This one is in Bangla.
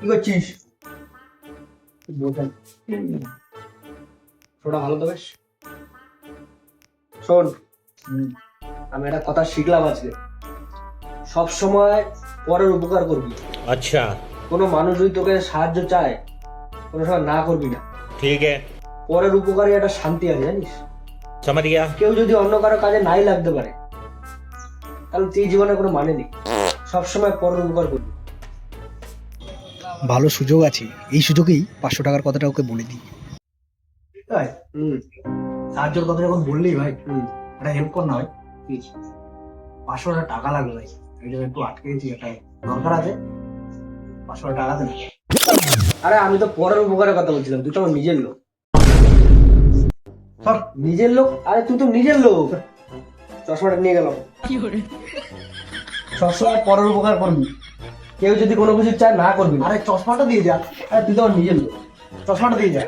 কি করছিস? শোনা ভালো তো বেশ। শোন, আমি একটা কথা শিখলাম আজকে, সব সময় পরের উপকার করবি। अच्छा কোনো মানুষ যদি তোকে সাহায্য চায় কোনো সময় না করবি না। ठीक है পরের উপকারে একটা শান্তি আছে জানিস। समझ गया কেউ যদি অন্য কারো কাজে নাই লাগতে পারে তাহলে তুই জীবনে কোনো মানে নেই। সবসময় পরের উপকার করবি। ভালো সুযোগ আছে, এই সুযোগেই 500 টাকার কথাটা ওকে বলে দিই। ভাই হুম সাহায্যের কথা যখন বললি ভাই, হুম একটা হেল্প কর না ভাই। কি? 500 টাকা লাগবে ভাই, এই জন্য একটু আটকে গেছি, একটা দরকার আছে। 500 টাকা দেন। আরে আমি তো পরের উপকারের কথা বলছিলাম, তুই তো আমার নিজের লোক। সর। নিজের লোক? আরে তুই তো নিজের লোক। চশমাটা নিয়ে গেলাম। সবসময় পরের উপকার করবি, কেউ যদি কোনো কিছু চায় না করবি না। আরে চশমাটা দিয়ে যা, আরে তুই তো আমার নিজের লোক। চশমাটা দিয়ে যা।